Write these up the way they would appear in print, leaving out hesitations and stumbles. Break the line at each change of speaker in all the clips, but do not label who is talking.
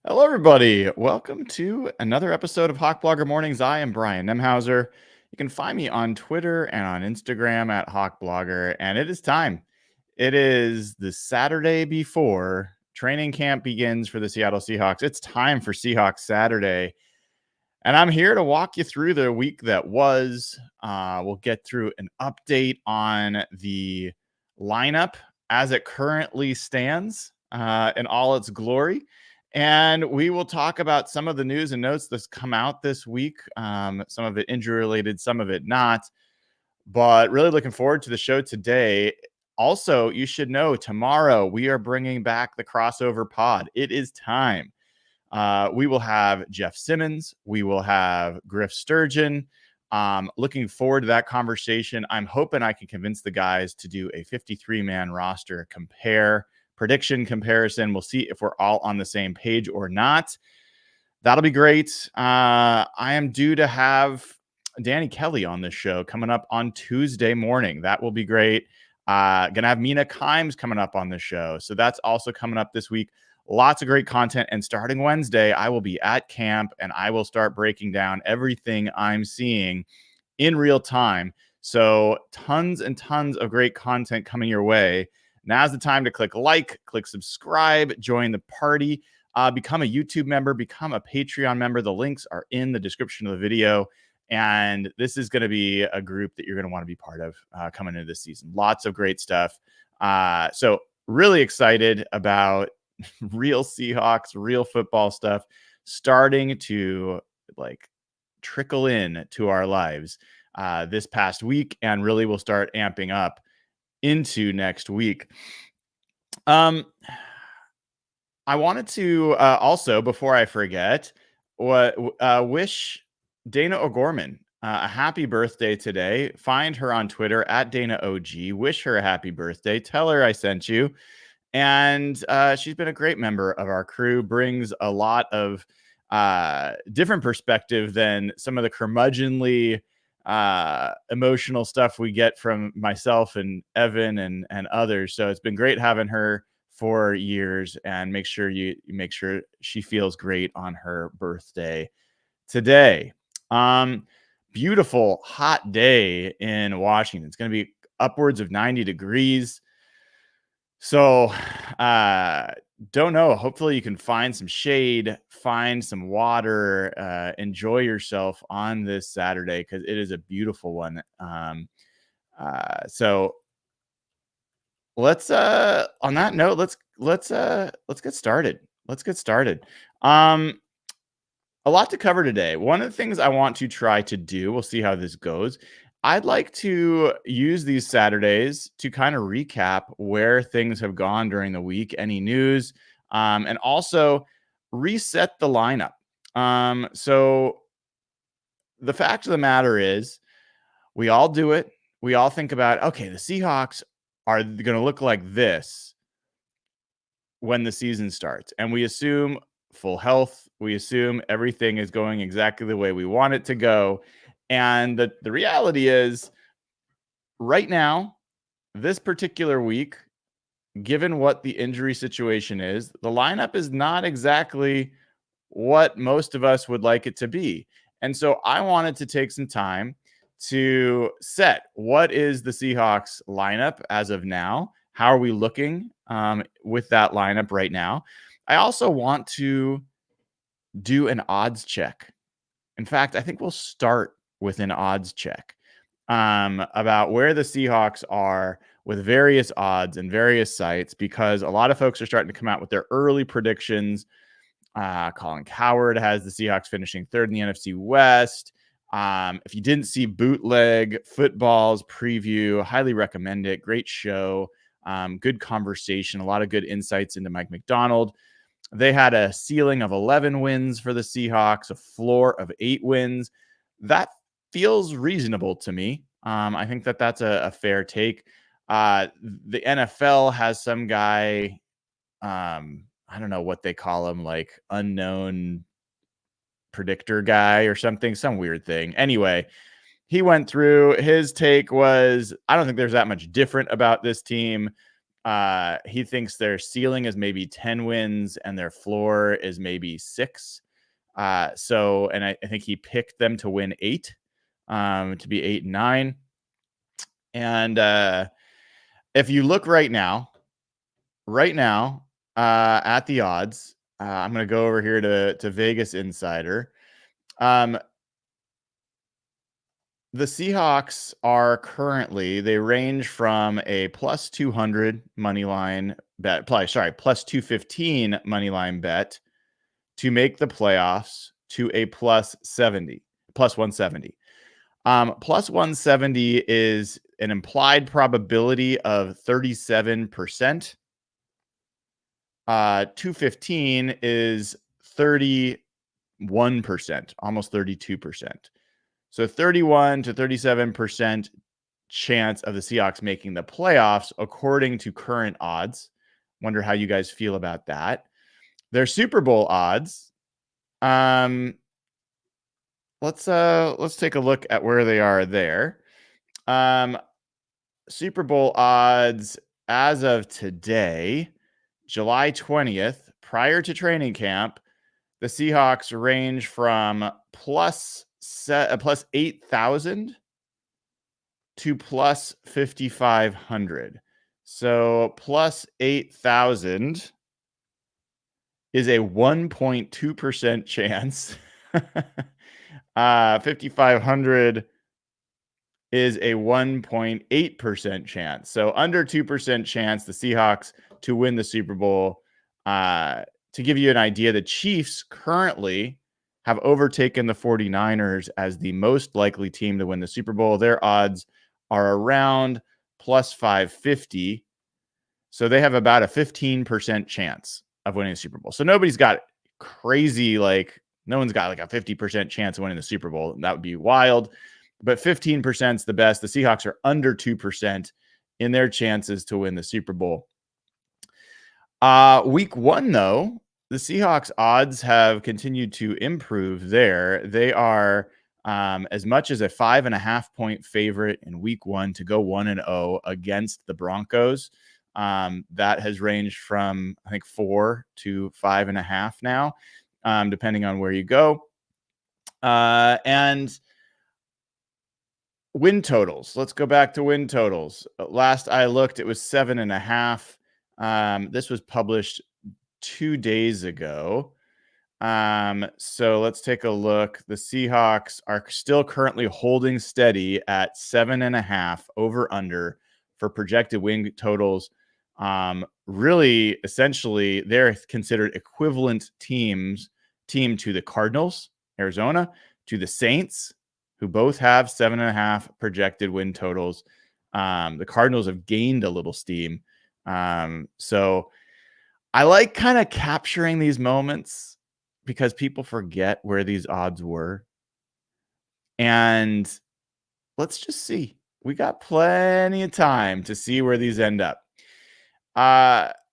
Hello, everybody. Welcome to another episode of Hawk Blogger Mornings. I am Brian Nemhauser. You can find me on Twitter and on Instagram at Hawk Blogger, and it is time. It is the Saturday before training camp begins for the Seattle Seahawks. It's time for Seahawks Saturday, and I'm here to walk you through the week that was. We'll get through an update on the lineup as it currently stands in all its glory. And we will talk about some of the news and notes that's come out this week. Some of it injury related, some of it not. But really looking forward to the show today. Also, you should know tomorrow we are bringing back the crossover pod. It is time. We will have Jeff Simmons. We will have Griff Sturgeon. Looking forward to that conversation. I'm hoping I can convince the guys to do a 53-man roster prediction comparison. We'll see if we're all on the same page or not. That'll be great. I am due to have Danny Kelly on this show coming up on Tuesday morning. That will be great. Gonna have Mina Kimes coming up on the show. So that's also coming up this week. Lots of great content. And starting Wednesday, I will be at camp and I will start breaking down everything I'm seeing in real time. So tons and tons of great content coming your way. Now's the time to click like, click subscribe, join the party, become a YouTube member, become a Patreon member. The links are in the description of the video. And this is going to be a group that you're going to want to be part of coming into this season. Lots of great stuff. So really excited about real Seahawks, real football stuff starting to trickle in to our lives this past week, and really will start amping up into next week. I wanted to also, before I forget, wish Dana O'Gorman a happy birthday today. Find her on Twitter at Dana OG. Wish her a happy birthday. Tell her I sent you. And she's been a great member of our crew, brings a lot of different perspective than some of the curmudgeonly emotional stuff we get from myself and Evan and others. So it's been great having her for years, and make sure she feels great on her birthday today. Beautiful hot day in Washington. It's going to be upwards of 90 degrees. So, don't know. Hopefully you can find some shade, find some water, enjoy yourself on this Saturday, because it is a beautiful one. So let's on that note, let's get started. A lot to cover today. One of the things I want to try to do, we'll see how this goes. I'd like to use these Saturdays to kind of recap where things have gone during the week, any news, and also reset the lineup. So the fact of the matter is, we all do it. We all think about, okay, the Seahawks are going to look like this when the season starts. And we assume full health. We assume everything is going exactly the way we want it to go. And the reality is, right now, this particular week, given what the injury situation is, the lineup is not exactly what most of us would like it to be. And so I wanted to take some time to set what is the Seahawks lineup as of now. How are we looking with that lineup right now? I also want to do an odds check. In fact, I think we'll start with an odds check about where the Seahawks are with various odds and various sites, because a lot of folks are starting to come out with their early predictions. Colin Cowherd has the Seahawks finishing third in the NFC West. If you didn't see Bootleg Football's preview, highly recommend it. Great show, good conversation, a lot of good insights into Mike McDonald. They had a ceiling of 11 wins for the Seahawks, a floor of 8 wins. That feels reasonable to me. I think that's a fair take. The NFL has some guy, I don't know what they call him, like unknown predictor guy or something, some weird thing. Anyway, he went through, his take was, I don't think there's that much different about this team. He thinks their ceiling is maybe 10 wins and their floor is maybe 6. And I think he picked them to win 8, to be 8-9. And if you look right now, at the odds, I'm going to go over here to Vegas Insider. The Seahawks are currently, they range from a plus 200 money line bet, plus 215 money line bet to make the playoffs to a plus 170. Plus 170 is an implied probability of 37%. 215 is 31%, almost 32%. So 31 to 37% chance of the Seahawks making the playoffs, according to current odds. Wonder how you guys feel about that. Their Super Bowl odds. Let's take a look at where they are there. Super Bowl odds as of today, July 20th, prior to training camp, the Seahawks range from plus 8,000 to plus 5,500. So plus 8,000 is a 1.2% chance. 5,500 is a 1.8% chance. So under 2% chance the Seahawks to win the Super Bowl. To give you an idea, the Chiefs currently have overtaken the 49ers as the most likely team to win the Super Bowl. Their odds are around plus 550. So they have about a 15% chance of winning the Super Bowl. So nobody's got crazy, no one's got a 50% chance of winning the Super Bowl. That would be wild. But 15% is the best. The Seahawks are under 2% in their chances to win the Super Bowl. Week 1, though, the Seahawks odds have continued to improve there. They are as much as a 5.5-point favorite in week 1 to go 1-0 against the Broncos. That has ranged from, I think, 4 to 5.5 now, depending on where you go. And win totals. Let's go back to win totals. Last I looked, it was 7.5. This was published 2 days ago. So let's take a look. The Seahawks are still currently holding steady at 7.5 over under for projected win totals. Really, essentially, they're considered equivalent team to the Cardinals, Arizona, to the Saints, who both have 7.5 projected win totals. The Cardinals have gained a little steam. So I like kind of capturing these moments because people forget where these odds were. And let's just see. We got plenty of time to see where these end up.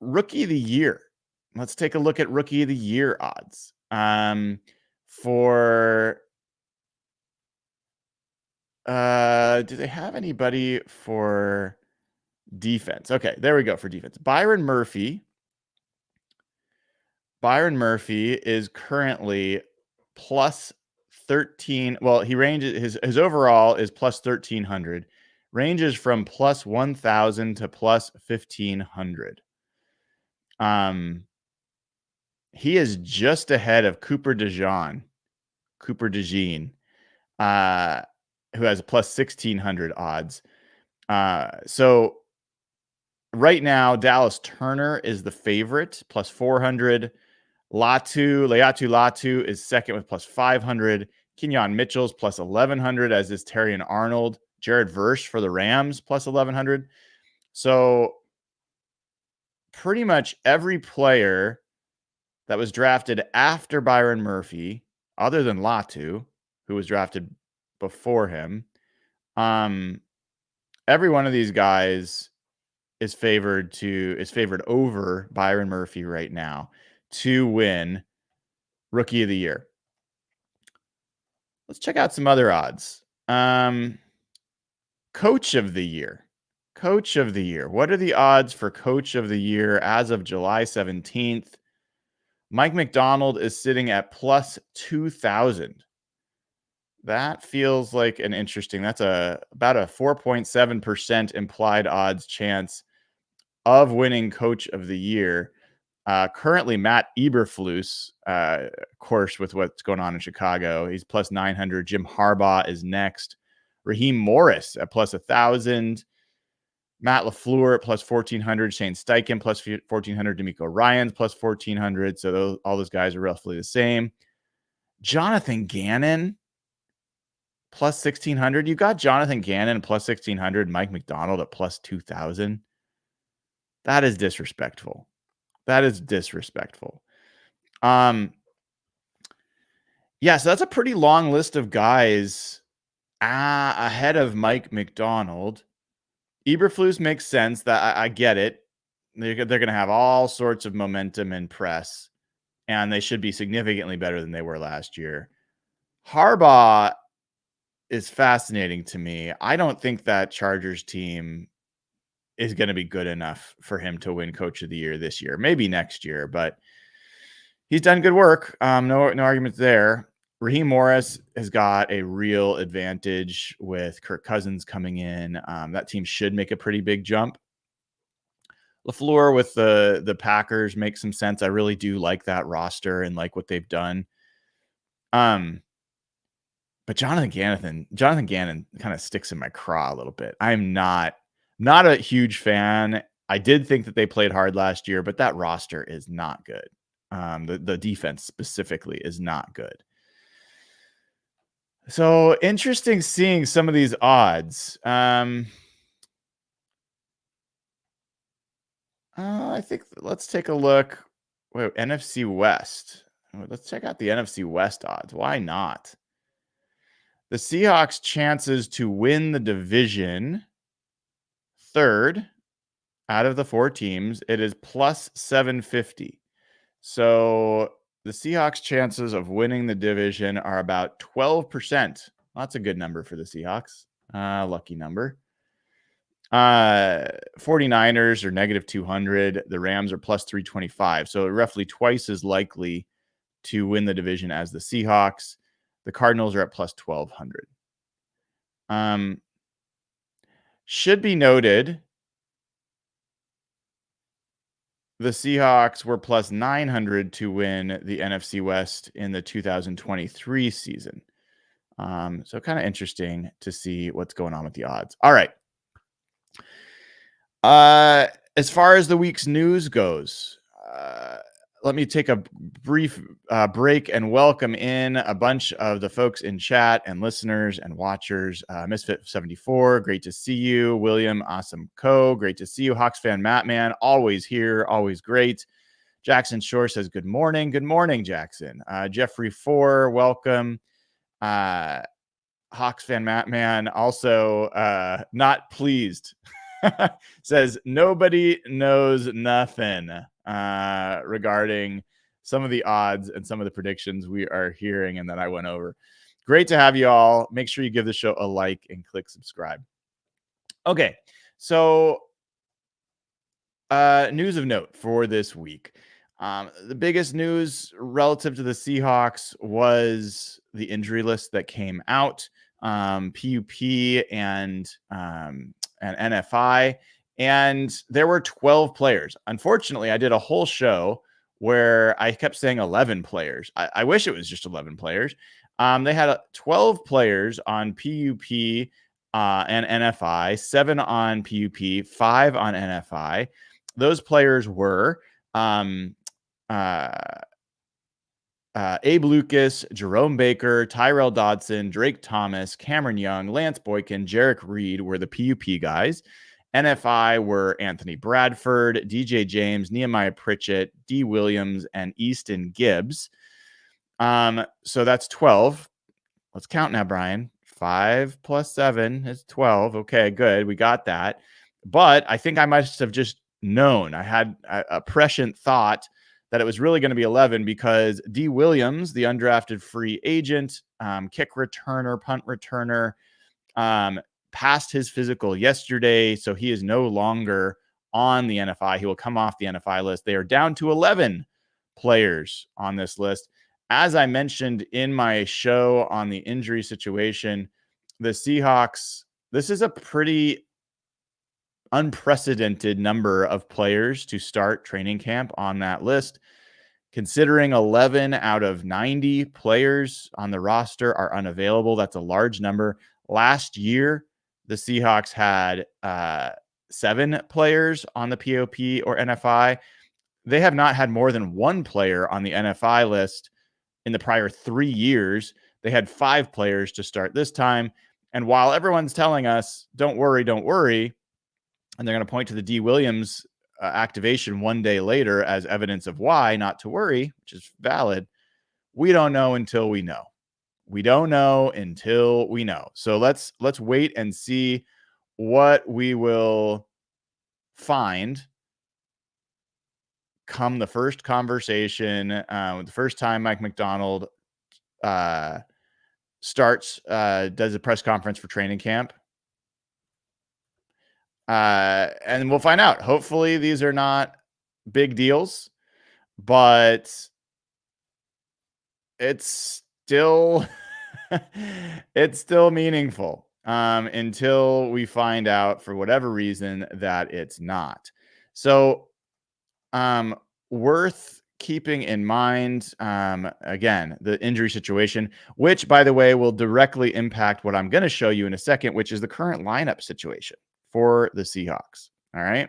Rookie of the year. Let's take a look at Rookie of the Year odds. Do they have anybody for defense? Okay, there we go for defense. Byron Murphy is currently plus 13. Well, he ranges his overall is plus 1,300. Ranges from plus 1,000 to plus 1,500. He is just ahead of Cooper DeJean, who has a plus 1,600 odds. So right now, Dallas Turner is the favorite, plus 400. Latu is second with plus 500. Kenyon Mitchell's plus 1,100, as is Terrion Arnold. Jared Verse for the Rams, plus 1,100. So pretty much every player that was drafted after Byron Murphy, other than Latu, who was drafted before him, every one of these guys is favored over Byron Murphy right now to win Rookie of the Year. Let's check out some other odds. Coach of the Year. Coach of the year. What are the odds for coach of the year as of July 17th? Mike McDonald is sitting at plus 2,000. That feels like an interesting, that's about a 4.7% implied odds chance of winning coach of the year. Currently, Matt Eberflus, of course, with what's going on in Chicago, he's plus 900. Jim Harbaugh is next. Raheem Morris at plus 1,000. Matt LaFleur at plus 1,400. Shane Steichen plus 1,400. D'Amico Ryans plus 1,400. So all those guys are roughly the same. Jonathan Gannon plus 1,600. You got Jonathan Gannon plus 1,600. Mike McDonald at plus 2,000. That is disrespectful. That is disrespectful. Yeah, so that's a pretty long list of guys ahead of Mike McDonald. Eberflus makes sense. That I get it. They're going to have all sorts of momentum and press, and they should be significantly better than they were last year. Harbaugh is fascinating to me. I don't think that Chargers team is going to be good enough for him to win coach of the year this year, maybe next year, but he's done good work. No arguments there. Raheem Morris has got a real advantage with Kirk Cousins coming in. That team should make a pretty big jump. LaFleur with the Packers makes some sense. I really do like that roster and like what they've done. But Jonathan Gannon kind of sticks in my craw a little bit. I'm not a huge fan. I did think that they played hard last year, but that roster is not good. The defense specifically is not good. So interesting seeing some of these odds. I think let's take a look. Wait, NFC West. Let's check out the NFC West odds. Why not? The Seahawks' chances to win the division, third out of the 4 teams, it is plus 750. So the Seahawks' chances of winning the division are about 12%. That's a good number for the Seahawks. Lucky number. 49ers are negative 200. The Rams are plus 325. So roughly twice as likely to win the division as the Seahawks. The Cardinals are at plus 1,200. Should be noted, the Seahawks were plus 900 to win the NFC West in the 2023 season. So kind of interesting to see what's going on with the odds. All right. As far as the week's news goes, let me take a brief break and welcome in a bunch of the folks in chat and listeners and watchers. Misfit74, great to see you. William Awesome Co, great to see you. Hawks fan Matt Man, always here, always great. Jackson Shore says good morning. Good morning, Jackson. Jeffrey 4, welcome. Hawks fan Matt Man also not pleased. Says nobody knows nothing regarding some of the odds and some of the predictions we are hearing and that I went over. Great to have you all. Make sure you give the show a like and click subscribe. Okay, so news of note for this week. The biggest news relative to the Seahawks was the injury list that came out, PUP and NFI, and there were 12 players. Unfortunately, I did a whole show where I kept saying 11 players. I wish it was just 11 players. They had 12 players on PUP and NFI, 7 on PUP, 5 on NFI. Those players were Abe Lucas, Jerome Baker, Tyrell Dodson, Drake Thomas, Cameron Young, Lance Boykin, Jarek Reed were the PUP guys. NFI were Anthony Bradford, DJ James, Nehemiah Pritchett, D. Williams, and Easton Gibbs. So that's 12. Let's count now, Brian. 5 plus 7 is 12. Okay, good. We got that. But I think I must have just known. I had a prescient thought that it was really going to be 11 because D. Williams, the undrafted free agent, kick returner, punt returner, passed his physical yesterday, so he is no longer on the NFI. He will come off the NFI list. They are down to 11 players on this list. As I mentioned in my show on the injury situation, the Seahawks, this is a pretty unprecedented number of players to start training camp on that list. Considering 11 out of 90 players on the roster are unavailable, that's a large number. Last year, the Seahawks had 7 players on the POP or NFI. They have not had more than 1 player on the NFI list in the prior 3 years. They had 5 players to start this time. And while everyone's telling us, don't worry, and they're going to point to the D. Williams activation one day later as evidence of why not to worry, which is valid, we don't know until we know. We don't know until we know. So let's wait and see what we will find come the first conversation, the first time Mike Macdonald does a press conference for training camp. And we'll find out. Hopefully these are not big deals, but it's still it's still meaningful until we find out for whatever reason that it's not. So worth keeping in mind, again, the injury situation, which, by the way, will directly impact what I'm going to show you in a second, which is the current lineup situation for the Seahawks. All right.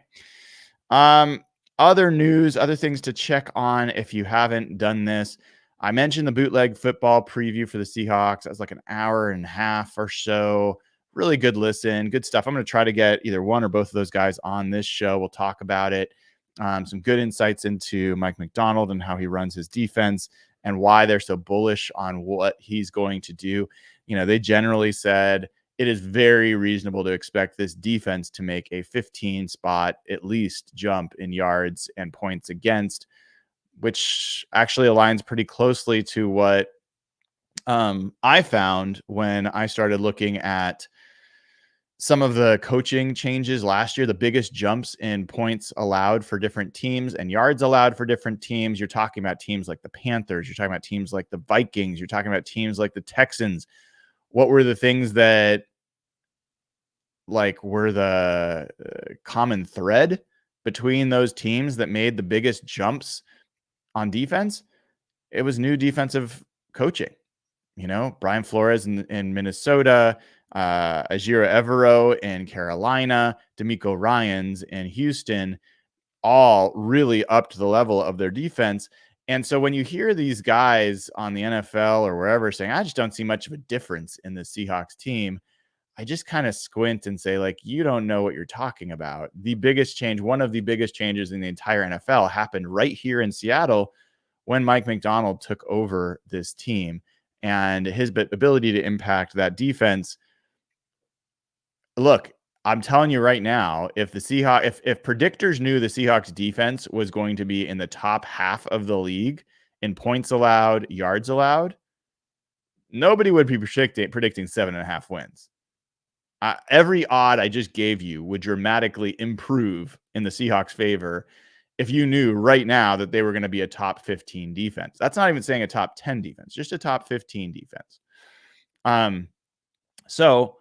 Other news, other things to check on if you haven't done this. I mentioned the bootleg football preview for the Seahawks. That was like an hour and a half or so. Really good listen, good stuff. I'm going to try to get either one or both of those guys on this show. We'll talk about it. Some good insights into Mike Macdonald and how he runs his defense and why they're so bullish on what he's going to do. You know, they generally said it is very reasonable to expect this defense to make a 15 spot at least jump in yards and points against, which actually aligns pretty closely to what I found when I started looking at some of the coaching changes last year, the biggest jumps in points allowed for different teams and yards allowed for different teams. You're talking about teams like the Panthers. You're talking about teams like the Vikings. You're talking about teams like the Texans. What were the things that were the common thread between those teams that made the biggest jumps on defense? It was new defensive coaching. You know, Brian Flores in Minnesota, Ajira Evero in Carolina, D'Amico Ryans in Houston, all really upped the level of their defense. And so when you hear these guys on the NFL or wherever saying, I just don't see much of a difference in the Seahawks team, I just kind of squint and say, like, you don't know what you're talking about. The biggest change, one of the biggest changes in the entire NFL happened right here in Seattle when Mike Macdonald took over this team, and his ability to impact that defense. Look, I'm telling you right now, if the Seahawks, if predictors knew the Seahawks defense was going to be in the top half of the league in points allowed, yards allowed, nobody would be predicting 7.5 wins. Every odd I just gave you would dramatically improve in the Seahawks' favor if you knew right now that they were going to be a top 15 defense. That's not even saying a top 10 defense, just a top 15 defense. So,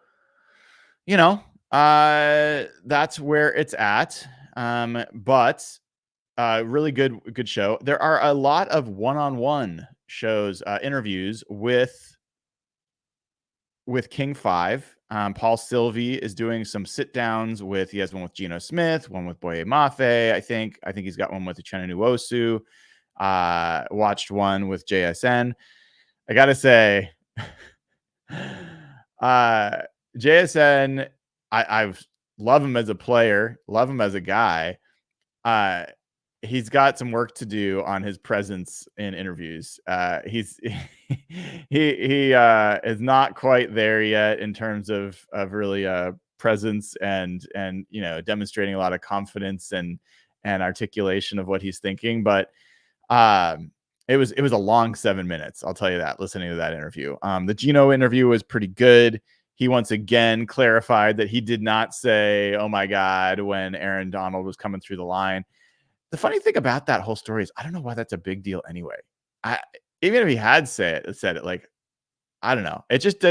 you know, that's where it's at. But really good show. There are a lot of one-on-one shows, interviews with King 5. Paul Sylvie is doing some sit downs he has one with Geno Smith, one with Boye Mafe. I think he's got one with Uchenna Nwosu. Watched one with JSN. I got to say, JSN, I love him as a player, love him as a guy. He's got some work to do on his presence in interviews. He is not quite there yet in terms of really presence and you know, demonstrating a lot of confidence and articulation of what he's thinking. But it was a long 7 minutes, I'll tell you that, listening to that interview. The Geno interview was pretty good. he once again clarified that he did not say, "Oh my God," when Aaron Donald was coming through the line. The funny thing about that whole story is I don't know why that's a big deal anyway. I Even if he had said it, like, I don't know. It just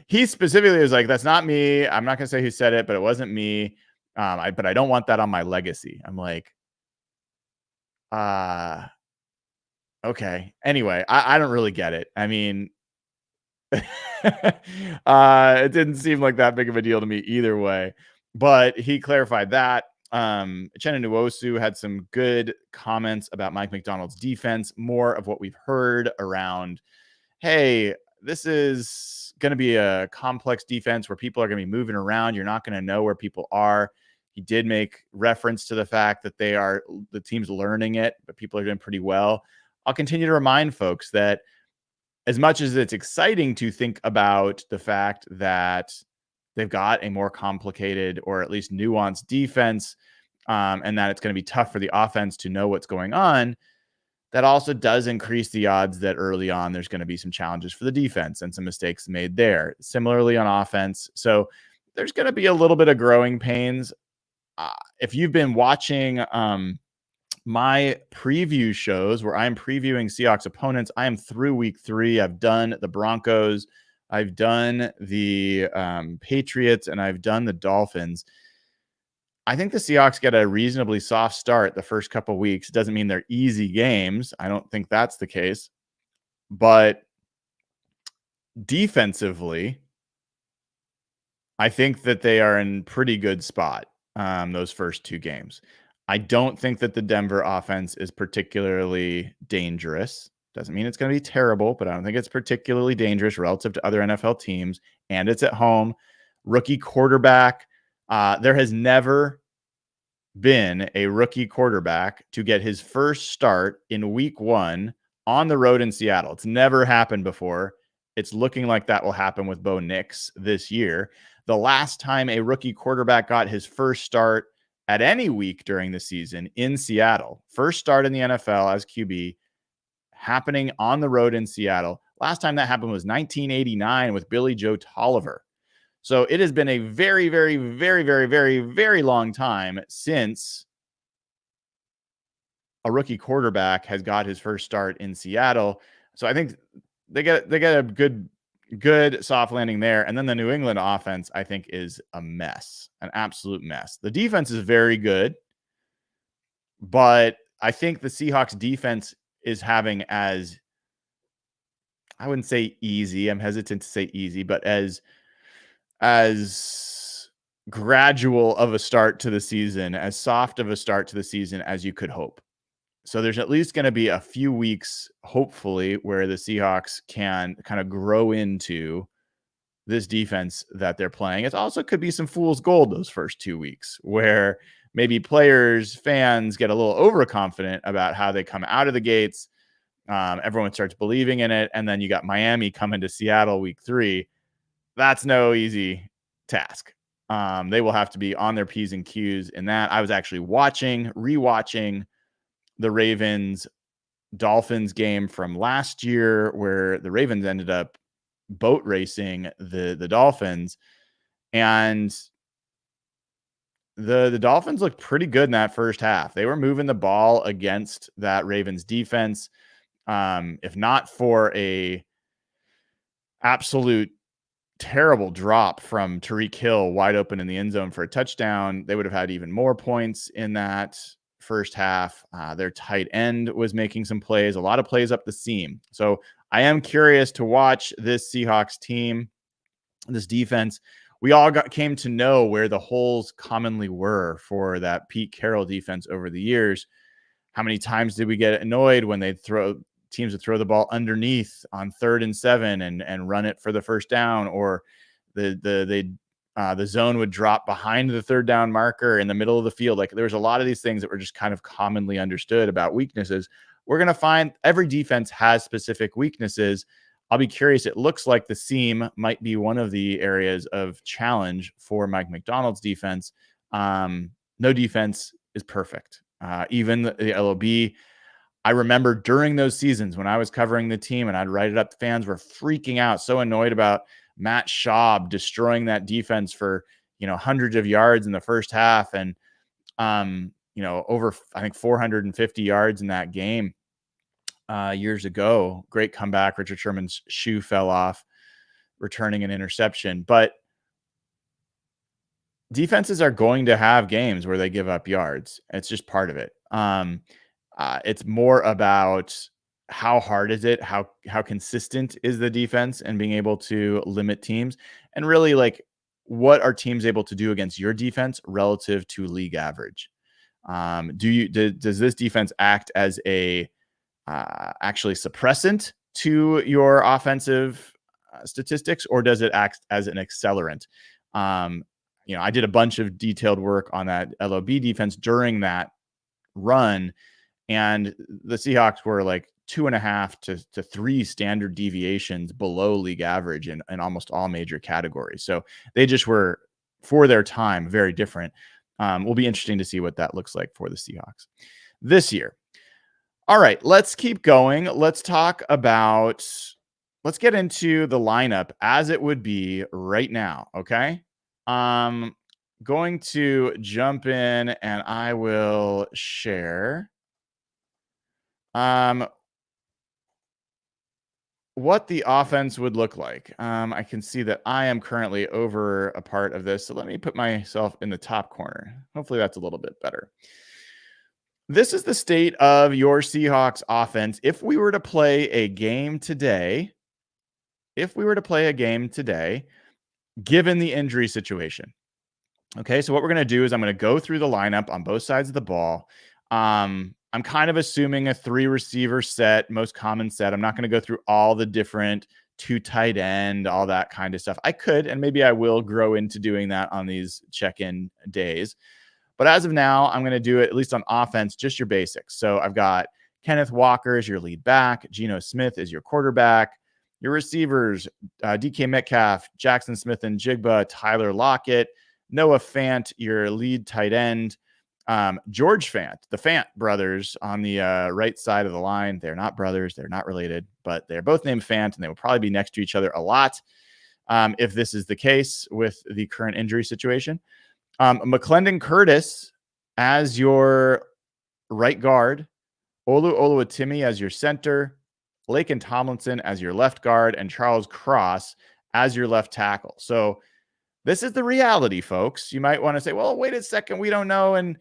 he specifically was like, "That's not me. I'm not gonna say who said it, but it wasn't me. But I don't want that on my legacy." I'm like, uh, okay. Anyway, I don't really get it. I mean, it didn't seem like that big of a deal to me either way. But he clarified that. Uchenna Nwosu had some good comments about Mike McDonald's defense, more of what we've heard around, hey, this is going to be a complex defense where people are going to be moving around. You're not going to know where people are. He did make reference to the fact that the team's learning it, but people are doing pretty well. I'll continue to remind folks that as much as it's exciting to think about the fact that they've got a more complicated or at least nuanced defense, and that it's going to be tough for the offense to know what's going on, that also does increase the odds that early on there's going to be some challenges for the defense and some mistakes made there. Similarly on offense. So there's going to be a little bit of growing pains. If you've been watching my preview shows where I'm previewing Seahawks opponents, I am through week 3. I've done the Broncos, I've done the Patriots, and I've done the Dolphins. I think the Seahawks get a reasonably soft start the first couple weeks. Doesn't mean they're easy games. I don't think that's the case. But defensively, I think that they are in pretty good spot those first 2 games. I don't think that the Denver offense is particularly dangerous. Doesn't mean it's going to be terrible, but I don't think it's particularly dangerous relative to other NFL teams. And it's at home. Rookie quarterback. There has never been a rookie quarterback to get his first start in week 1 on the road in Seattle. It's never happened before. It's looking like that will happen with Bo Nix this year. The last time a rookie quarterback got his first start at any week during the season in Seattle, first start in the NFL as QB, happening on the road in Seattle. Last time that happened was 1989 with Billy Joe Tolliver. So it has been a very, very, very, very, very, very long time since a rookie quarterback has got his first start in Seattle. So I think they get a good soft landing there. And then the New England offense, I think, is a mess, an absolute mess. The defense is very good, but I think the Seahawks defense is having as, I wouldn't say easy, I'm hesitant to say easy, but as gradual of a start to the season, as soft of a start to the season as you could hope. So there's at least going to be a few weeks, hopefully, where the Seahawks can kind of grow into this defense that they're playing. It also could be some fool's gold those first 2 weeks where maybe players, fans get a little overconfident about how they come out of the gates. Everyone starts believing in it. And then you got Miami coming to Seattle week 3. That's no easy task. They will have to be on their P's and Q's in that. I was actually rewatching the Ravens-Dolphins game from last year where the Ravens ended up boat racing the Dolphins. And the Dolphins looked pretty good in that first half. They were moving the ball against that Ravens defense. If not for a absolute terrible drop from Tyreek Hill wide open in the end zone for a touchdown, they would have had even more points in that first half. Their tight end was making some plays, a lot of plays up the seam. So I am curious to watch this Seahawks team, this defense. We all came to know where the holes commonly were for that Pete Carroll defense over the years. How many times did we get annoyed when teams would throw the ball underneath on 3rd and 7 and run it for the first down, or the zone would drop behind the 3rd down marker in the middle of the field. Like, there was a lot of these things that were just kind of commonly understood about weaknesses. We're going to find every defense has specific weaknesses. I'll be curious. It looks like the seam might be one of the areas of challenge for Mike McDonald's defense. No defense is perfect. Even the LOB, I remember during those seasons when I was covering the team and I'd write it up, the fans were freaking out, so annoyed about Matt Schaub destroying that defense for, hundreds of yards in the first half. And, over, I think 450 yards in that game years ago. Great comeback. Richard Sherman's shoe fell off, returning an interception. But defenses are going to have games where they give up yards. It's just part of it. It's more about how hard is it, how consistent is the defense, and being able to limit teams, and really like what are teams able to do against your defense relative to league average. Does this defense act as a actually suppressant to your offensive statistics, or does it act as an accelerant? I did a bunch of detailed work on that LOB defense during that run, and the Seahawks were like 2.5 to 3 standard deviations below league average in almost all major categories. So they just were, for their time, very different. Will be interesting to see what that looks like for the Seahawks this year. All right, let's keep going. Let's get into the lineup as it would be right now. Okay. Going to jump in and I will share what the offense would look like. I can see that I am currently over a part of this. So let me put myself in the top corner. Hopefully that's a little bit better. This is the state of your Seahawks offense. If we were to play a game today, given the injury situation. Okay, so what we're going to do is I'm going to go through the lineup on both sides of the ball. I'm kind of assuming a 3 receiver set, most common set. I'm not going to go through all the different 2 tight end, all that kind of stuff. I could, and maybe I will grow into doing that on these check-in days. But as of now, I'm going to do it, at least on offense, just your basics. So I've got Kenneth Walker as your lead back, Geno Smith as your quarterback, your receivers, DK Metcalf, Jackson Smith and Jigba, Tyler Lockett, Noah Fant, your lead tight end, George Fant, the Fant brothers on the right side of the line. They're not brothers. They're not related, but they're both named Fant, and they will probably be next to each other a lot if this is the case with the current injury situation. McClendon Curtis as your right guard, Olu Oluwatimi as your center, Laken Tomlinson as your left guard, and Charles Cross as your left tackle. So this is the reality, folks. You might want to say, well, wait a second, we don't know, and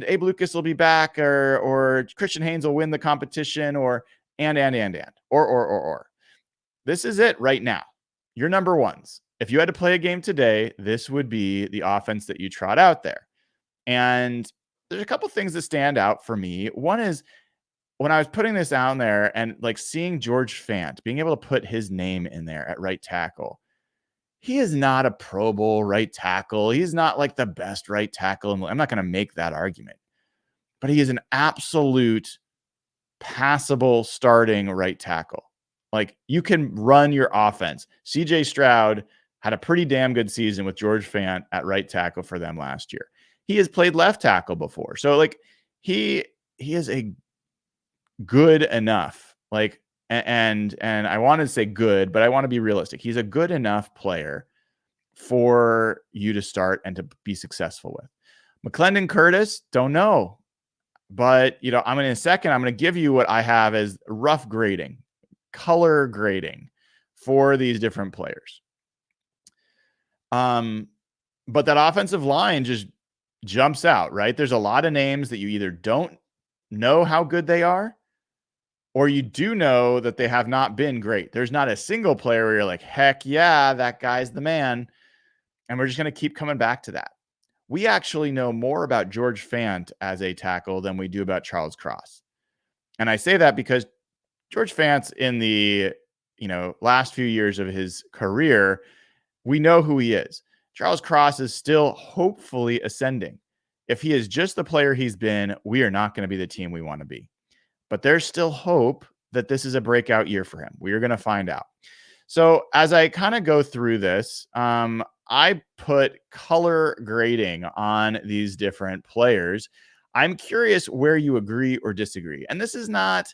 Abe Lucas will be back, or Christian Haynes will win the competition, or. This is it right now. Your number ones. If you had to play a game today, this would be the offense that you trot out there. And there's a couple things that stand out for me. One is when I was putting this out there and like seeing George Fant, being able to put his name in there at right tackle. He is not a Pro Bowl right tackle. He's not like the best right tackle. I'm not going to make that argument. But he is an absolute passable starting right tackle. Like, you can run your offense. CJ Stroud had a pretty damn good season with George Fant at right tackle for them last year. He has played left tackle before. So like he is a good enough, like, and I want to say good, but I want to be realistic. He's a good enough player for you to start and to be successful with. McClendon Curtis, don't know. But, in a second, I'm going to give you what I have as rough grading, color grading for these different players. But that offensive line just jumps out, right? There's a lot of names that you either don't know how good they are, or you do know that they have not been great. There's not a single player where you're like, heck yeah, that guy's the man. And we're just going to keep coming back to that. We actually know more about George Fant as a tackle than we do about Charles Cross. And I say that because George Fant's in the, last few years of his career, we know who he is. Charles Cross is still hopefully ascending. If he is just the player he's been, we are not going to be the team we want to be. But there's still hope that this is a breakout year for him. We are going to find out. So as I kind of go through this, I put color grading on these different players. I'm curious where you agree or disagree. And this is not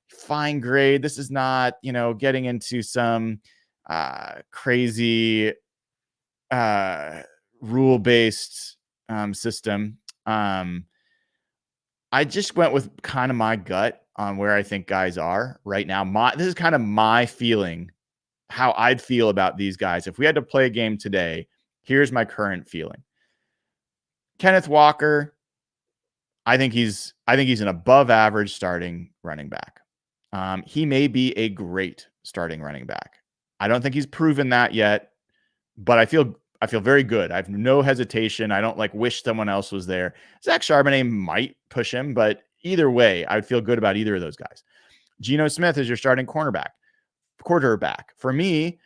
fine grade. This is not, getting into some crazy uh, rule based system. Um, I just went with kind of my gut on where I think guys are right now. This is kind of my feeling, how I'd feel about these guys. If we had to play a game today, here's my current feeling. Kenneth Walker, I think he's an above average starting running back. He may be a great starting running back. I don't think he's proven that yet, but I feel very good. I have no hesitation. I don't like wish someone else was there. Zach Charbonnet might push him, but either way, I would feel good about either of those guys. Geno Smith is your starting quarterback. For me,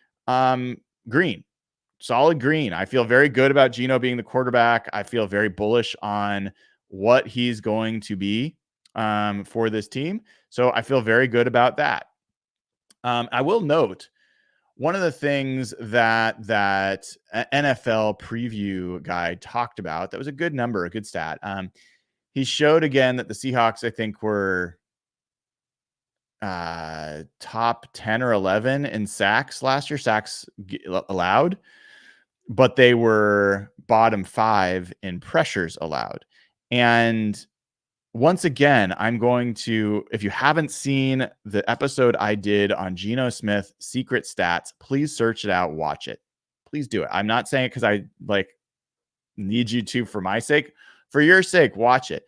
Green, solid Green. I feel very good about Geno being the quarterback. I feel very bullish on what he's going to be for this team. So I feel very good about that. I will note one of the things that NFL preview guy talked about that was a good number, a good stat. He showed again that the Seahawks, I think, were top 10 or 11 in sacks last year, sacks allowed, but they were bottom 5 in pressures allowed. And once again, I'm going to, if you haven't seen the episode I did on Geno Smith secret stats, please search it out, watch it. Please do it. I'm not saying it because I need you to for my sake. For your sake, watch it.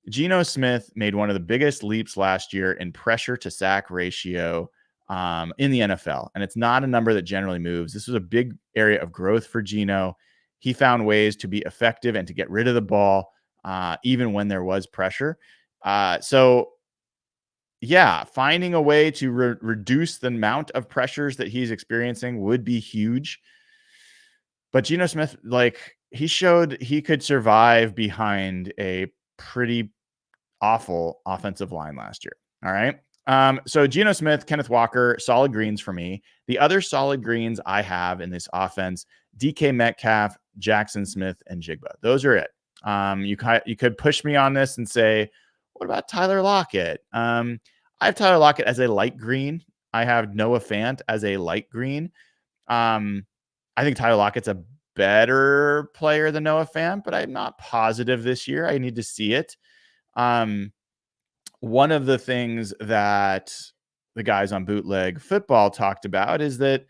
Geno Smith made one of the biggest leaps last year in pressure to sack ratio in the NFL. And it's not a number that generally moves. This was a big area of growth for Geno. He found ways to be effective and to get rid of the ball, even when there was pressure. So yeah, finding a way to reduce the amount of pressures that he's experiencing would be huge. But Geno Smith, he showed he could survive behind a pretty awful offensive line last year. All right. So Geno Smith, Kenneth Walker, solid greens for me. The other solid greens I have in this offense, DK Metcalf, Jackson Smith, and Jigba. Those are it. You could push me on this and say, what about Tyler Lockett? I have Tyler Lockett as a light green. I have Noah Fant as a light green. I think Tyler Lockett's a better player than Noah Fant, but I'm not positive this year. I need to see it. One of the things that the guys on Bootleg Football talked about is that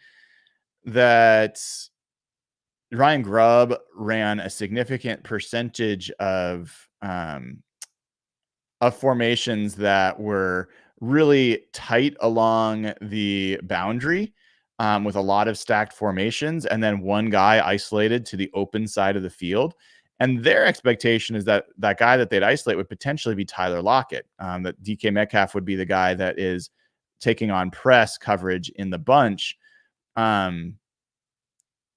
Ryan Grubb ran a significant percentage of formations that were really tight along the boundary, with a lot of stacked formations, and then one guy isolated to the open side of the field. And their expectation is that that guy that they'd isolate would potentially be Tyler Lockett, that DK Metcalf would be the guy that is taking on press coverage in the bunch.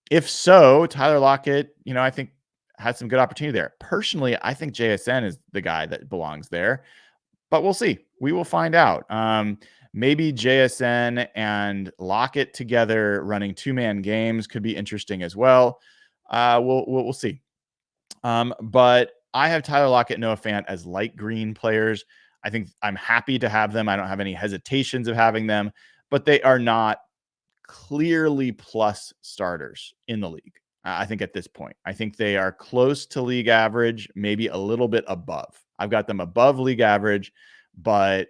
If so, Tyler Lockett, I think has some good opportunity there. Personally, I think JSN is the guy that belongs there, but we'll see. We will find out. Maybe JSN and Lockett together running 2-man games could be interesting as well. We'll see. But I have Tyler Lockett, Noah Fant as light green players. I think I'm happy to have them. I don't have any hesitations of having them, but they are not clearly plus starters in the league. I think at this point, I think they are close to league average, maybe a little bit above. I've got them above league average, but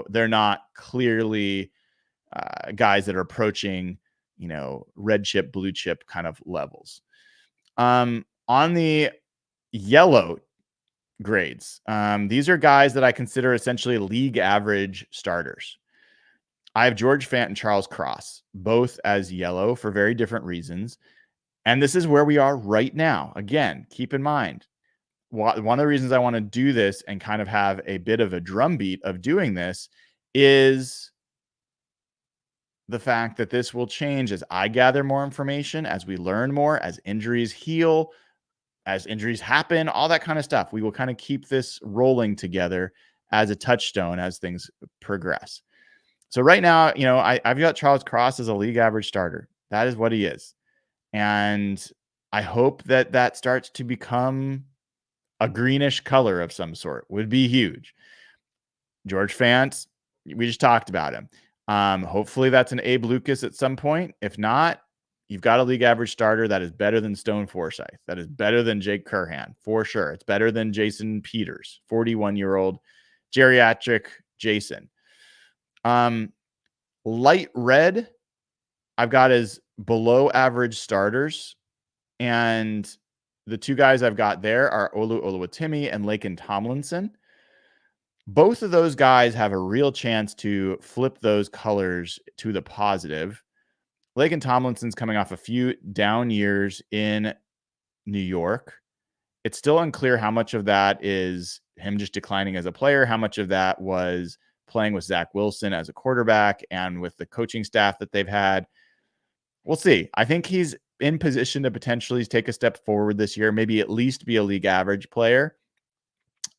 they're not clearly guys that are approaching, red chip, blue chip kind of levels. On the yellow grades, these are guys that I consider essentially league average starters. I have George Fant and Charles Cross, both as yellow for very different reasons. And this is where we are right now. Again, keep in mind, one of the reasons I want to do this and kind of have a bit of a drumbeat of doing this is the fact that this will change as I gather more information, as we learn more, as injuries heal, as injuries happen, all that kind of stuff. We will kind of keep this rolling together as a touchstone as things progress. So right now, I've got Charles Cross as a league average starter. That is what he is. And I hope that starts to become a greenish color of some sort. Would be huge. George Fant, we just talked about him. Hopefully that's an Abe Lucas at some point. If not, you've got a league average starter that is better than Stone Forsythe. That is better than Jake Curhan, for sure. It's better than Jason Peters, 41-year-old geriatric Jason. Light red, I've got as below average starters. And the two guys I've got there are Olu Oluwatimi and Laken Tomlinson. Both of those guys have a real chance to flip those colors to the positive. Laken Tomlinson's coming off a few down years in New York. It's still unclear how much of that is him just declining as a player, how much of that was playing with Zach Wilson as a quarterback and with the coaching staff that they've had. We'll see. I think he's in position to potentially take a step forward this year, maybe at least be a league average player.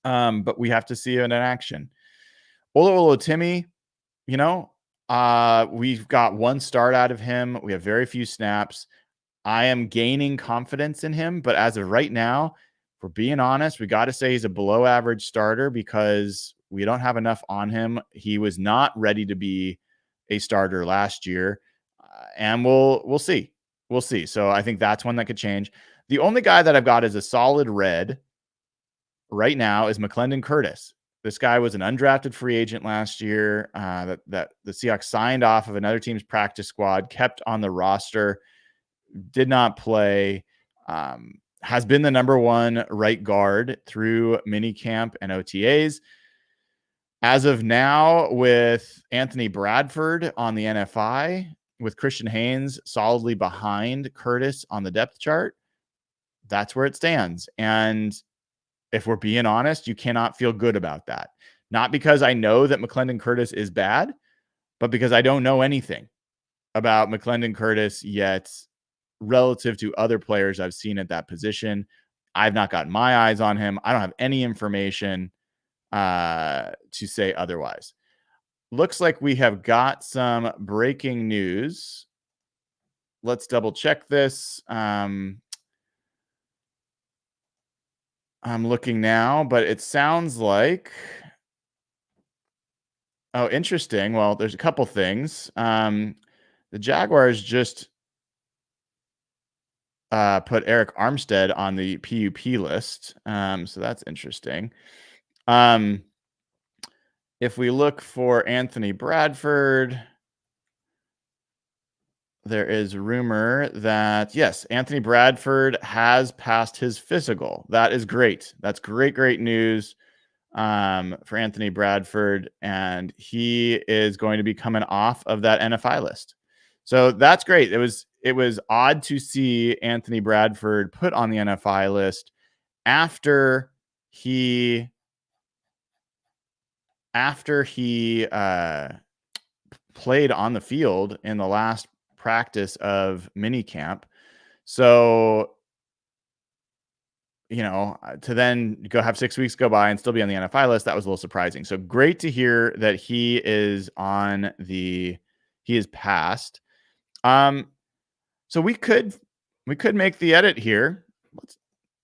But we have to see it in action. Oluwatimi, we've got one start out of him. We have very few snaps. I am gaining confidence in him, but as of right now, if we're being honest, we got to say he's a below average starter because we don't have enough on him. He was not ready to be a starter last year, and we'll see. We'll see. So I think that's one that could change. The only guy that I've got is a solid red right now is McClendon Curtis. This guy was an undrafted free agent last year that the Seahawks signed off of another team's practice squad, kept on the roster, did not play, has been the number one right guard through minicamp and OTAs. As of now, with Anthony Bradford on the NFI, with Christian Haynes solidly behind Curtis on the depth chart, that's where it stands. And if we're being honest, you cannot feel good about that. Not because I know that McClendon Curtis is bad, but because I don't know anything about McClendon Curtis yet relative to other players I've seen at that position. I've not got my eyes on him. I don't have any information to say otherwise. Looks like we have got some breaking news. Let's double check this. I'm looking now, but it sounds like, oh, interesting. Well, there's a couple things. The Jaguars just put Eric Armstead on the PUP list. So that's interesting. If we look for Anthony Bradford, there is rumor that, yes, Anthony Bradford has passed his physical. That is great. That's great news for Anthony Bradford. And he is going to be coming off of that NFI list. So that's great. It was odd to see Anthony Bradford put on the NFI list after he played on the field in the last practice of minicamp. So, to then go have 6 weeks go by and still be on the NFI list, that was a little surprising. So great to hear that he is passed. So we could make the edit here.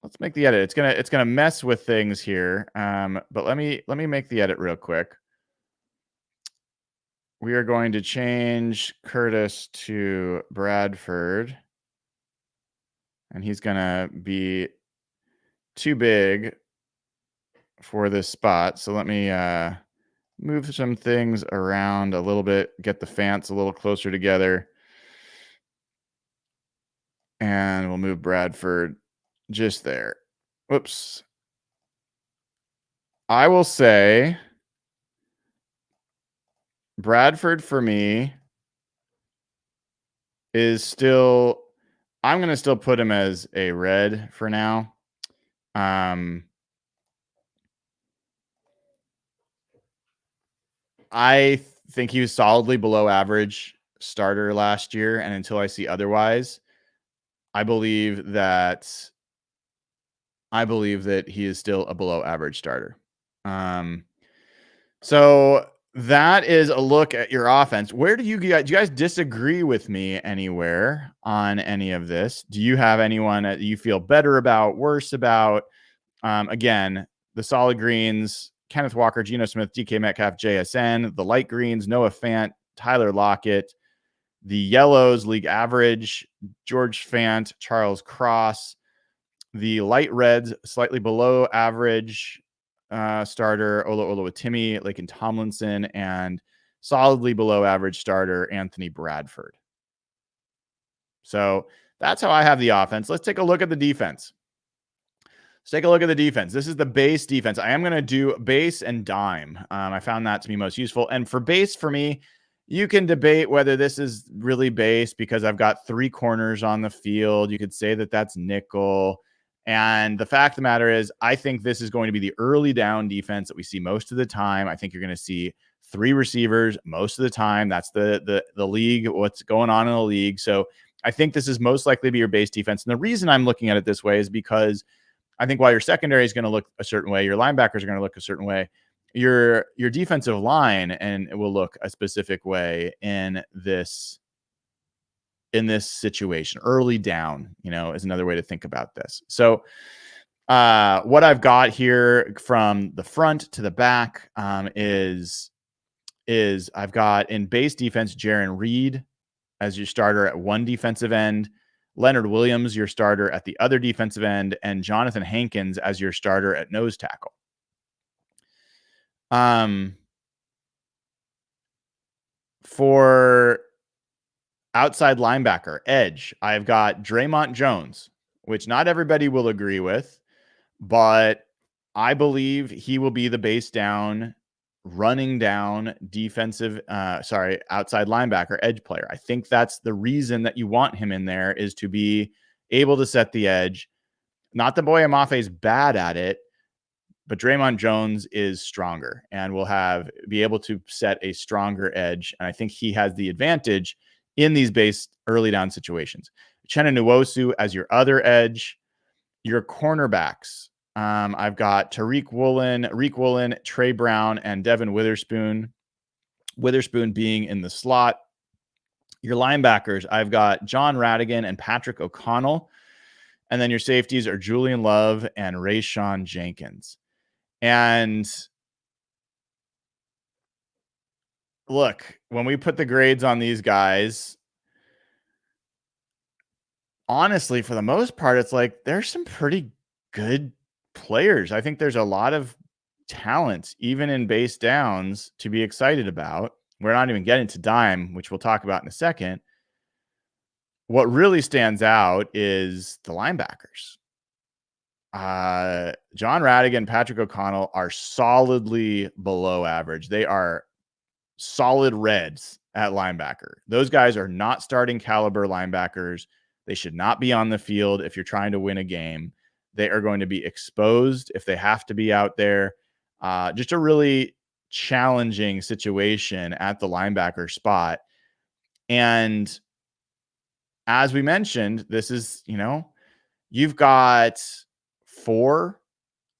Let's make the edit. It's gonna mess with things here. But let me make the edit real quick. We are going to change Curtis to Bradford, and he's gonna be too big for this spot. So let me move some things around a little bit, get the fants a little closer together. And we'll move Bradford just there. Whoops. I will say Bradford for me is still, I'm going to still put him as a red for now. I think he was solidly below average starter last year. And until I see otherwise, I believe that he is still a below average starter. So that is a look at your offense. Where do you guys disagree with me anywhere on any of this? Do you have anyone that you feel better about, worse about? Again, the solid greens, Kenneth Walker, Geno Smith, DK Metcalf, JSN, the light greens, Noah Fant, Tyler Lockett. The yellows, league average, George Fant, Charles Cross. The light reds, slightly below average starter, Ola Oluwatimi, Laken Tomlinson, and solidly below average starter, Anthony Bradford. So that's how I have the offense. Let's take a look at the defense. Let's take a look at the defense. This is the base defense. I am going to do base and dime. I found that to be most useful. And for base, for me, you can debate whether this is really base because I've got 3 corners on the field. You could say that that's nickel. And the fact of the matter is, I think this is going to be the early down defense that we see most of the time. I think you're going to see 3 receivers most of the time. That's the league, what's going on in the league. So I think this is most likely to be your base defense. And the reason I'm looking at it this way is because I think while your secondary is going to look a certain way, your linebackers are going to look a certain way, your defensive line and it will look a specific way in this situation. Early down, is another way to think about this. So what I've got here from the front to the back is I've got in base defense Jaron Reed as your starter at one defensive end, Leonard Williams, your starter at the other defensive end, and Jonathan Hankins as your starter at nose tackle. For outside linebacker, edge, I've got Draymond Jones, which not everybody will agree with, but I believe he will be the base down, running down defensive, outside linebacker, edge player. I think that's the reason that you want him in there is to be able to set the edge. Not that Boye Mafe is bad at it, but Draymond Jones is stronger and will be able to set a stronger edge. And I think he has the advantage in these base early down situations. Uchenna Nwosu as your other edge. Your cornerbacks. I've got Tariq Woolen, Trey Brown, and Devin Witherspoon. Witherspoon being in the slot. Your linebackers, I've got John Radigan and Patrick O'Connell. And then your safeties are Julian Love and Rayshawn Jenkins. And look, when we put the grades on these guys, honestly, for the most part, it's like there's some pretty good players. I think there's a lot of talent, even in base downs, to be excited about. We're not even getting to dime, which we'll talk about in a second. What really stands out is the linebackers. John Radigan and Patrick O'Connell are solidly below average. They are solid reds at linebacker. Those guys are not starting caliber linebackers. They should not be on the field if you're trying to win a game. They are going to be exposed if they have to be out there. Just a really challenging situation at the linebacker spot. And as we mentioned, this is, you've got 4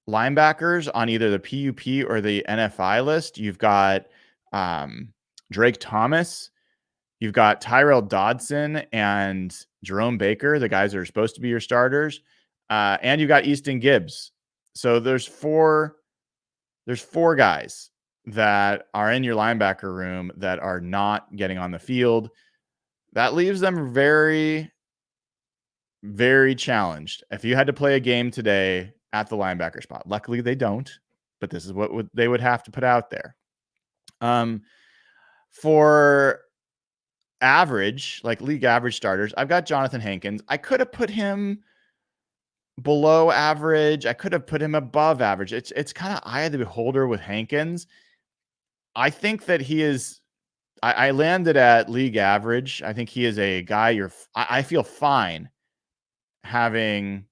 linebackers on either the PUP or the NFI list. You've got Drake Thomas. You've got Tyrell Dodson and Jerome Baker, the guys that are supposed to be your starters. And you've got Easton Gibbs. So there's 4 guys that are in your linebacker room that are not getting on the field. That leaves them very, very challenged. If you had to play a game today at the linebacker spot, luckily they don't, but this is what they would have to put out there. For average, like league average starters, I've got Jonathan Hankins. I could have put him below average. I could have put him above average. It's kind of eye of the beholder with Hankins. I think that he is. I landed at league average. I think he is a guy I feel fine having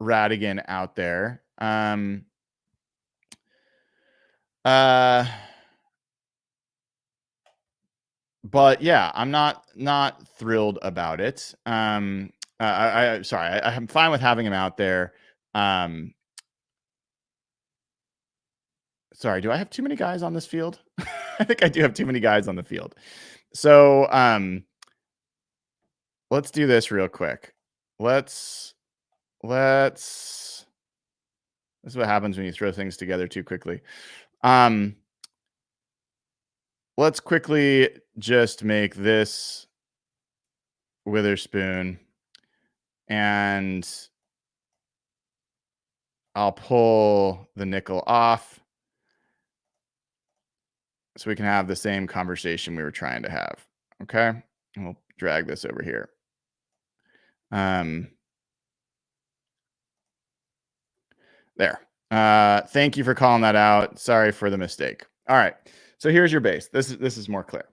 Radigan out there. But yeah, I'm not thrilled about it. I'm fine with having him out there. Sorry, do I have too many guys on this field? I think I do have too many guys on the field. So let's do this real quick. This is what happens when you throw things together too quickly. let's quickly just make this Witherspoon, and I'll pull the nickel off so we can have the same conversation we were trying to have. Okay. And we'll drag this over here. There. Thank you for calling that out. Sorry for the mistake. All right. So here's your base. This is more clear.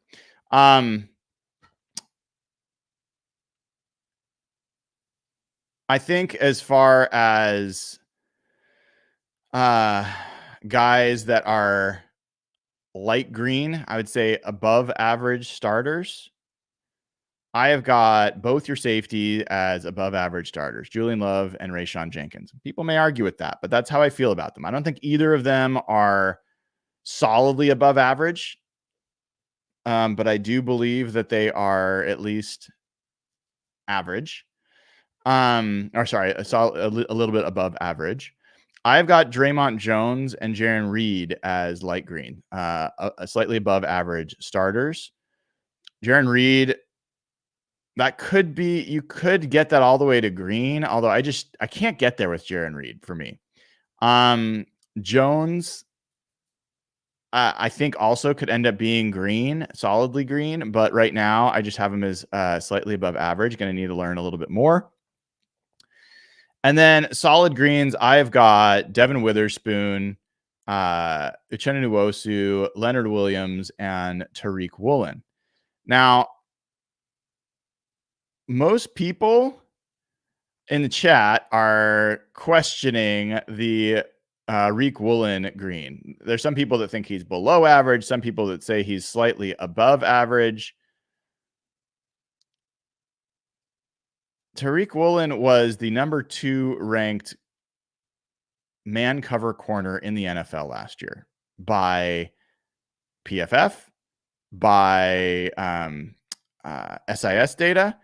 I think as far as guys that are light green, I would say above average starters. I have got both your safety as above average starters, Julian Love and Rayshawn Jenkins. People may argue with that, but that's how I feel about them. I don't think either of them are solidly above average, but I do believe that they are at least average. Or sorry, a little bit above average. I've got Draymond Jones and Jaron Reed as light green, a slightly above average starters. Jaron Reed, that could be, you could get that all the way to green, although I can't get there with Jaron Reed for me. Jones, I think also could end up being green, solidly green, but right now I just have him as slightly above average. Going to need to learn a little bit more. And then solid greens, I've got Devin Witherspoon, Uchenna Nwosu, Leonard Williams, and Tariq Woolen. Now, most people in the chat are questioning the Reek Woolen green. There's some people that think he's below average, some people that say he's slightly above average. Tariq Woolen was the number 2 ranked man cover corner in the NFL last year by PFF, by SIS data,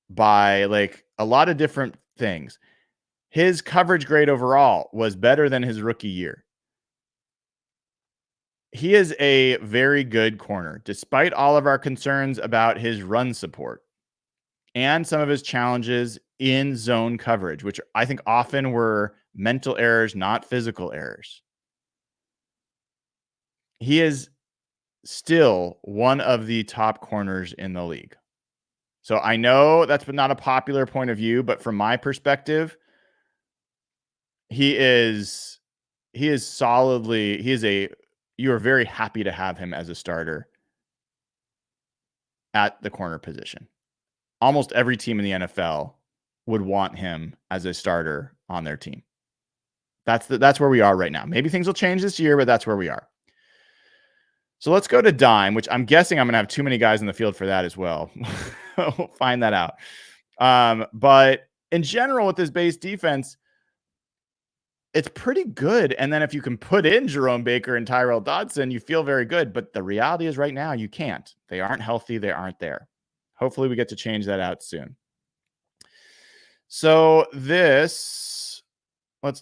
by like a lot of different things. His coverage grade overall was better than his rookie year. He is a very good corner, despite all of our concerns about his run support and some of his challenges in zone coverage, which I think often were mental errors, not physical errors. He is still one of the top corners in the league. So I know that's not a popular point of view, but from my perspective, you are very happy to have him as a starter at the corner position. Almost every team in the NFL would want him as a starter on their team. That's where we are right now. Maybe things will change this year, but that's where we are. So let's go to dime, which I'm guessing I'm going to have too many guys in the field for that as well. We'll find that out. But in general, with this base defense, it's pretty good. And then if you can put in Jerome Baker and Tyrell Dodson, you feel very good. But the reality is right now, you can't. They aren't healthy. They aren't there. Hopefully we get to change that out soon. So let's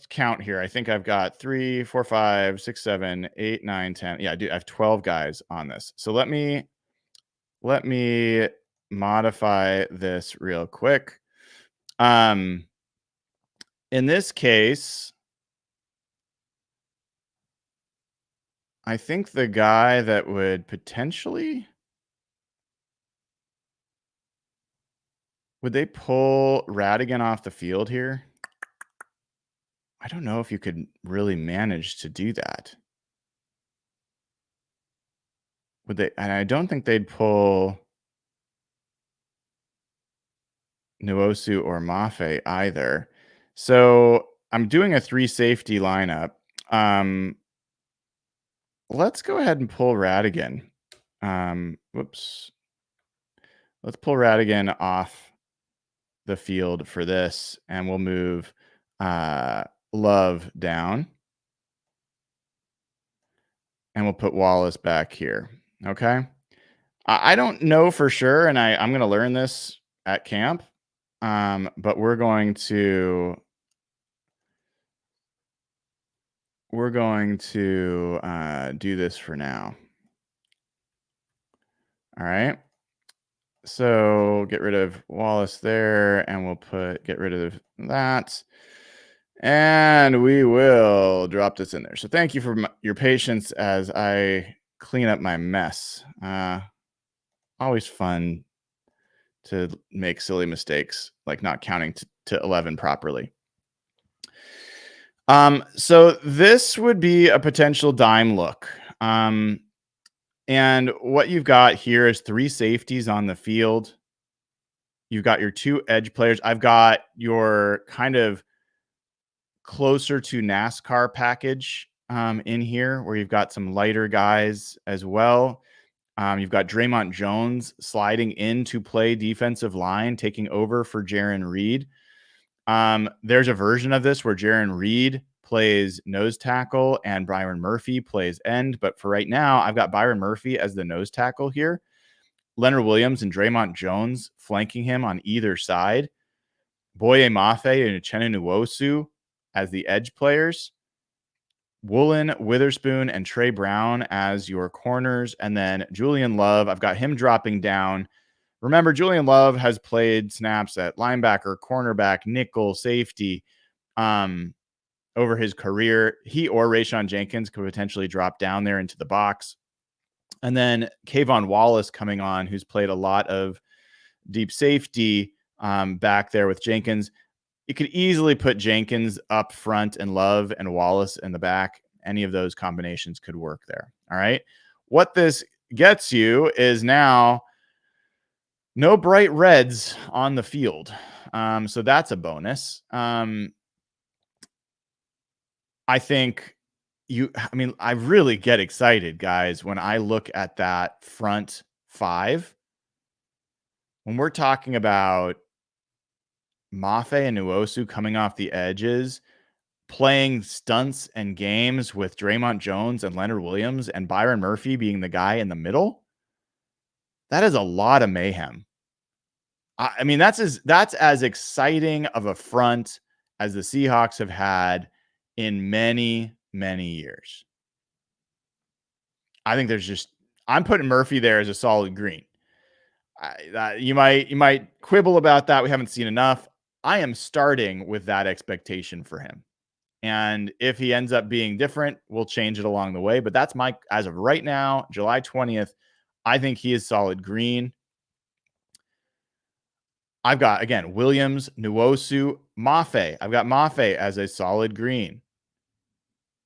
count here. I think I've got 3, 4, 5, 6, 7, 8, 9, 10. Yeah, I have 12 guys on this. So let me modify this real quick. In this case, I think the guy that would potentially, would they pull Radigan off the field here? I don't know if you could really manage to do that. Would they? And I don't think they'd pull Nwosu or Mafe either. So I'm doing a 3 safety lineup. Let's go ahead and pull Radigan. Whoops. Let's pull Radigan off the field for this, and we'll move Love down. And we'll put Wallace back here. Okay. I don't know for sure, and I'm going to learn this at camp. But we're going to do this for now. All right. So get rid of Wallace there, and we'll get rid of that. And we will drop this in there. So thank you for your patience as I clean up my mess. Always fun to make silly mistakes, like not counting to 11 properly. So this would be a potential dime look. And what you've got here is 3 safeties on the field. You've got your 2 edge players. I've got your kind of closer to NASCAR package in here, where you've got some lighter guys as well. You've got Draymond Jones sliding in to play defensive line, taking over for Jaron Reed. There's a version of this where Jaron Reed plays nose tackle and Byron Murphy plays end. But for right now, I've got Byron Murphy as the nose tackle here. Leonard Williams and Draymond Jones flanking him on either side. Boye Mafe and Uchenna Nwosu as the edge players. Woolen, Witherspoon, and Trey Brown as your corners. And then Julian Love, I've got him dropping down. Remember, Julian Love has played snaps at linebacker, cornerback, nickel, safety over his career. He or Rayshawn Jenkins could potentially drop down there into the box. And then Kayvon Wallace coming on, who's played a lot of deep safety back there with Jenkins. You could easily put Jenkins up front and Love and Wallace in the back. Any of those combinations could work there. All right. What this gets you is now no bright reds on the field. So that's a bonus. I think I really get excited, guys, when I look at that front 5. When we're talking about Mafe and Nwosu coming off the edges, playing stunts and games with Draymond Jones and Leonard Williams and Byron Murphy being the guy in the middle, that is a lot of mayhem. I mean, that's as exciting of a front as the Seahawks have had in many, many years. I think I'm putting Murphy there as a solid green. You might quibble about that. We haven't seen enough. I am starting with that expectation for him. And if he ends up being different, we'll change it along the way. But that's as of right now, July 20th, I think he is solid green. I've got, again, Williams, Nwosu, Mafe. I've got Mafe as a solid green.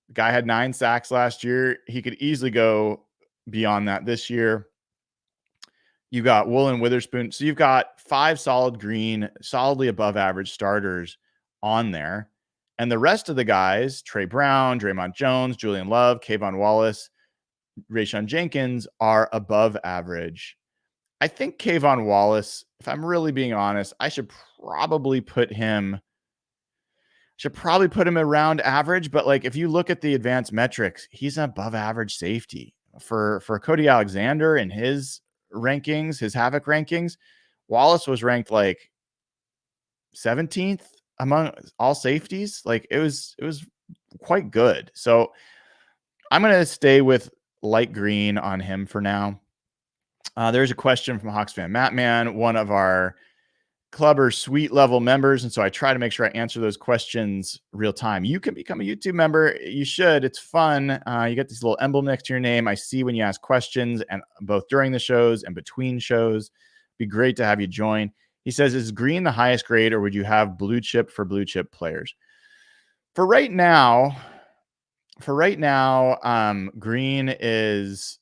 The guy had 9 sacks last year. He could easily go beyond that this year. You got Woolen, Witherspoon. So you've got 5 solid green, solidly above average starters on there. And the rest of the guys, Trey Brown, Draymond Jones, Julian Love, Kayvon Wallace, Rayshawn Jenkins, are above average. I think Kayvon Wallace, if I'm really being honest, I should probably put him around average. But like, if you look at the advanced metrics, he's an above average safety. For Cody Alexander and his rankings, his Havoc rankings, Wallace was ranked like 17th among all safeties. Like, it was quite good. So I'm going to stay with light green on him for now. There's a question from Hawks fan Mattman, one of our Clubber suite level members. And so I try to make sure I answer those questions real time. You can become a YouTube member. You should. It's fun. You get this little emblem next to your name. I see when you ask questions, and both during the shows and between shows. Be great to have you join. He says, is green the highest grade, or would you have blue chip for blue chip players? For right now, green is,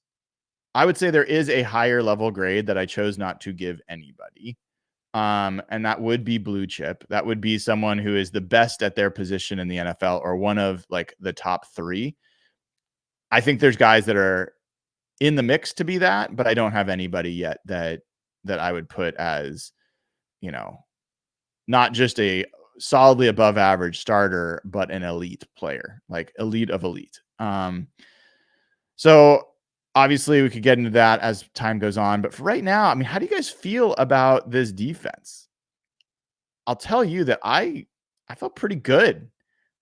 I would say there is a higher level grade that I chose not to give anybody. And that would be blue chip. That would be someone who is the best at their position in the NFL, or one of like the top 3. I think there's guys that are in the mix to be that, but I don't have anybody yet that I would put as, not just a solidly above average starter, but an elite player, like elite of elite. So obviously we could get into that as time goes on, but for right now, I mean, how do you guys feel about this defense? I'll tell you that I felt pretty good.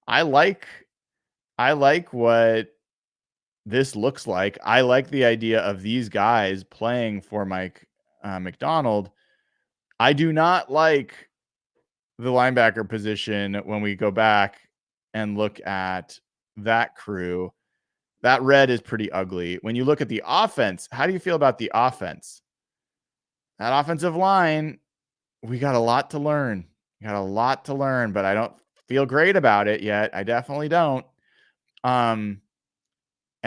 I like what this looks like. I like the idea of these guys playing for Mike McDonald. I do not like the linebacker position when we go back and look at that crew. That red is pretty ugly. When you look at the offense, how do you feel about the offense? That offensive line, we got a lot to learn. We got a lot to learn, but I don't feel great about it yet. I definitely don't. And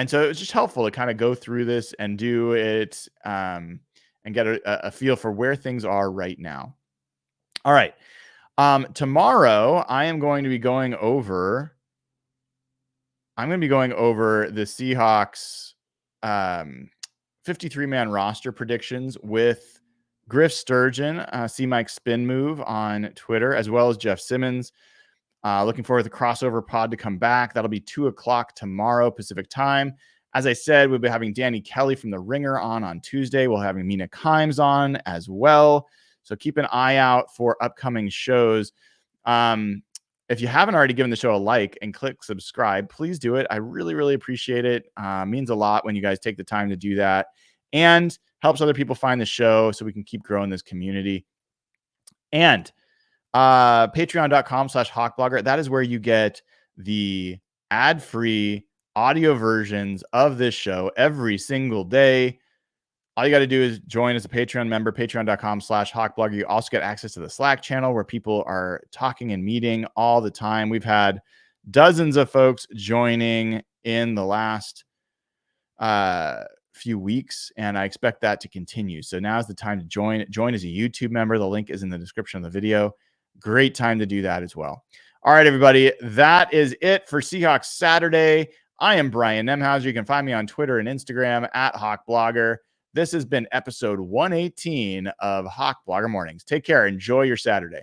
so it was just helpful to kind of go through this and do it and get a feel for where things are right now. All right. Tomorrow I am going to be going over the Seahawks 53-man roster predictions with Griff Sturgeon, See Mike Spin Move on Twitter, as well as Jeff Simmons. Looking forward to the crossover pod to come back. That'll be 2:00 tomorrow Pacific time. As I said, we'll be having Danny Kelly from The Ringer on Tuesday. We'll have Mina Kimes on as well. So keep an eye out for upcoming shows. If you haven't already given the show a like and click subscribe, please do it. I really, really appreciate it. Means a lot when you guys take the time to do that, and helps other people find the show so we can keep growing this community. And patreon.com/hawkblogger. That is where you get the ad-free audio versions of this show every single day. All you got to do is join as a Patreon member, patreon.com/hawkblogger. You also get access to the Slack channel where people are talking and meeting all the time. We've had dozens of folks joining in the last few weeks, and I expect that to continue. So now is the time to join as a YouTube member. The link is in the description of the video. Great time to do that as well. All right, everybody, that is it for Seahawks Saturday. I am Brian Nemhauser. You can find me on Twitter and Instagram at HawkBlogger. This has been episode 118 of Hawk Blogger Mornings. Take care. Enjoy your Saturday.